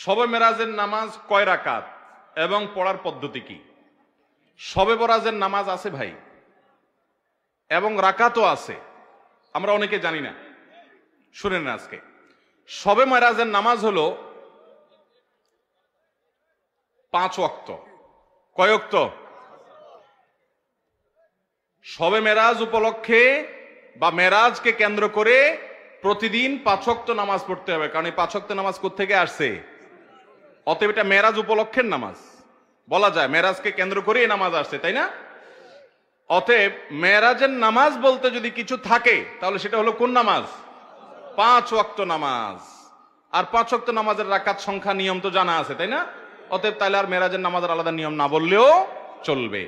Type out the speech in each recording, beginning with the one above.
শবে মেরাজের নামাজ কয় রাকাত এবং পড়ার পদ্ধতি কি? শবে বরাজের নামাজ আছে ভাই, এবং রাকাতও আছে, আমরা অনেকে জানি না। শুনেন না, আজকে শবে মেরাজের নামাজ হলো 5 ওয়াক্ত। কয় ওয়াক্ত? শবে মেরাজ উপলক্ষে বা মেরাজকে কেন্দ্র করে প্রতিদিন 5 ওয়াক্ত নামাজ পড়তে হবে, কারণ এই 5 ওয়াক্ত নামাজ কোত্থেকে আসছে? অতএব এটা মেরাজ উপলক্ষের নামাজ বলা যায়, মেরাজকে কেন্দ্র করে এই নামাজ আসছে, তাই না? অতএব মেরাজের নামাজ বলতে যদি কিছু থাকে তাহলে সেটা হলো কোন নামাজ? 5 ওয়াক্ত নামাজ। আর 5 ওয়াক্ত নামাজের রাকাত সংখ্যা নিয়ম তো জানা আছে, তাই না? অতএব তাহলে আর মেরাজের নামাজের আলাদা নিয়ম না বললেও চলবে।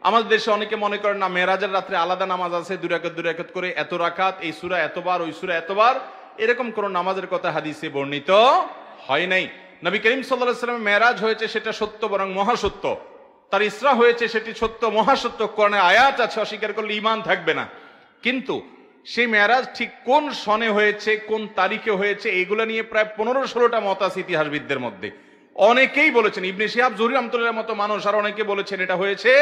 আমাদের দেশে অনেকে মনে করেন না, মেরাজের রাত্রে আলাদা নামাজ আছে, 2 রাকাত 2 রাকাত করে এত রাকাত, এই সূরা এতবার, ওই সূরা এতবার, এরকম কোন নামাজের কথা হাদিসে বর্ণিত হয় নাই। নবী করিম সাল্লাল্লাহু আলাইহি ওয়াসাল্লামের মেরাজ হয়েছে সেটা সত্য, বরং মহাসত্য। তার ইসরা হয়েছে সেটি সত্য, মহাসত্য। কোরআনে আয়াত আছে, অস্বীকার করলে ঈমান থাকবে না। কিন্তু সেই মেরাজ ঠিক কোন সনে হয়েছে, কোন তারিখে হয়েছে, এগুলো নিয়ে প্রায় 15-16টা মত আছে ইতিহাসবিদদের মধ্যে। অনেকেই বলেছেন, ইবনে শিহাব জুহরি রাহমাতুল্লাহর মতো মানুষ, আর অনেকে বলেছেন এটা হয়েছে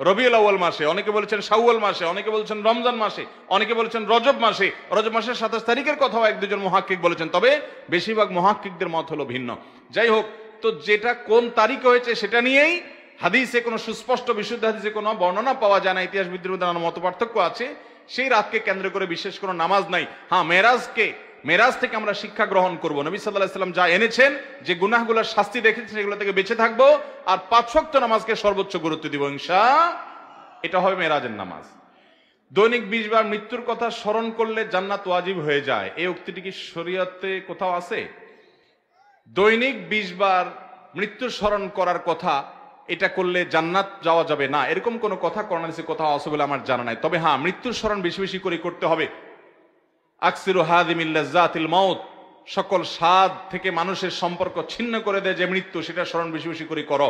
রবিউল আউয়াল মাসে, অনেকে বলেছেন শাওয়াল মাসে, অনেকে বলেছেন রমজান মাসে, অনেকে বলেছেন রজব মাসে। রজব মাসের 27 তারিখের কথাও 1-2 জন মুহাক্কিক বলেছেন, তবে বেশিরভাগ মুহাক্কিকদের মত হলো ভিন্ন। যাই হোক, তো যেটা কোন তারিখে হয়েছে সেটা নিয়েই হাদিসে কোনো সুস্পষ্ট বিশুদ্ধ হাদিসে কোনো বর্ণনা পাওয়া যায় না। ইতিহাসবিদদের মধ্যে নানা মত পার্থক্য আছে। সেই রাতকে কেন্দ্র করে বিশেষ কোনো নামাজ নাই। হ্যাঁ, মেরাজ থেকে আমরা শিক্ষা গ্রহণ করব। নবী সাল্লাল্লাহু আলাইহি ওয়াসাল্লাম যা এনেছেন, যে গুনাহগুলোর শাস্তি দেখেছেন, সেগুলো থেকে বেঁচে থাকবো, আর 5 ওয়াক্ত নামাজকে সর্বোচ্চ গুরুত্ব দিব ইনশাআল্লাহ। এটা হবে মেরাজের নামাজ। দৈনিক 20 বার মৃত্যুর কথা স্মরণ করলে জান্নাত ওয়াজিব হয়ে যায়, এই উক্তিটি কি শরীয়তে কোথাও আছে? দৈনিক 20 বার মৃত্যুর স্মরণ করার কথা, এটা করলে জান্নাত যাওয়া যাবে না, এরকম কোন কথা কোরআন হাদিসে কোথাও আছে বলে আমার জানা নাই। তবে হ্যাঁ, মৃত্যুর স্মরণ বেশি বেশি করে করতে হবে। আকসিরু হাদিমিল লাজ্জাতিল মাউত, সকল স্বাদ থেকে মানুষের সম্পর্ক ছিন্ন করে দেয় যে মৃত্যু, সেটা স্মরণ বেশি বেশি করে করো।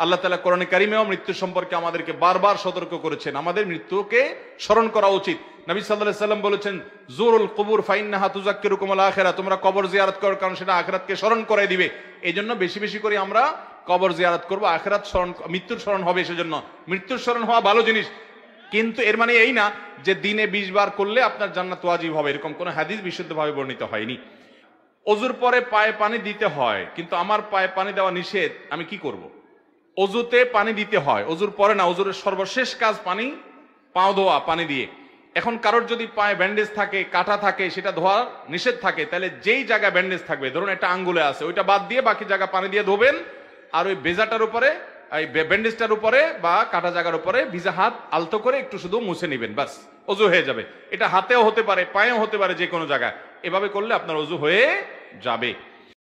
আল্লাহ তাআলা কোরআনে কারিমেও মৃত্যু সম্পর্কে আমাদেরকে বারবার সতর্ক করেছেন, আমাদের মৃত্যুকে স্মরণ করা উচিত। নবী সাল্লাল্লাহু আলাইহি ওয়াসাল্লাম বলেছেন, জুরুল কুবুর ফাইন্নাহা তুযাক্কিরুকুমুল আখিরাহ, তোমরা কবর জিয়ারত করো, কারণ সেটা আখিরাতকে স্মরণ করায় দিবে। এই জন্য বেশি বেশি করে আমরা কবর জিয়ারত করবো, আখিরাত স্মরণ, মৃত্যুর স্মরণ হবে। সেজন্য মৃত্যুর স্মরণ হওয়া ভালো জিনিস, কিন্তু এর মানে এই না যে দিনে 20 বার করলে আপনার জান্নাত ওয়াজিব হবে, এরকম কোন হাদিস বিশুদ্ধভাবে বর্ণিত হয়নি। ওযুর পরে পায়ে পানি দিতে হয়, কিন্তু আমার পায়ে পানি দেওয়া নিষেধ, আমি কি করব? অজুতে পানি দিতে হয়, অজুর পরে না। অজুর সর্বশেষ কাজ পানি, পাও ধোয়া পানি দিয়ে। এখন কারোর যদি পায়ে ব্যান্ডেজ থাকে, কাটা থাকে, সেটা ধোয়া নিষেধ থাকে, তাহলে যেই জায়গায় ব্যান্ডেজ থাকবে, ধরুন একটা আঙ্গুলে আছে, ওইটা বাদ দিয়ে বাকি জায়গা পানি দিয়ে ধোবেন, আর ওই বেজাটার উপরে, এই ব্যান্ডেজটার উপরে বা কাটা জায়গার উপরে ভিজা হাত আলতো করে একটু শুধু মুছে নিবেন, বাস অজু হয়ে যাবে। এটা হাতেও হতে পারে, পায়েও হতে পারে, যে কোনো জায়গায়। এভাবে করলে আপনার অজু হয়ে যাবে।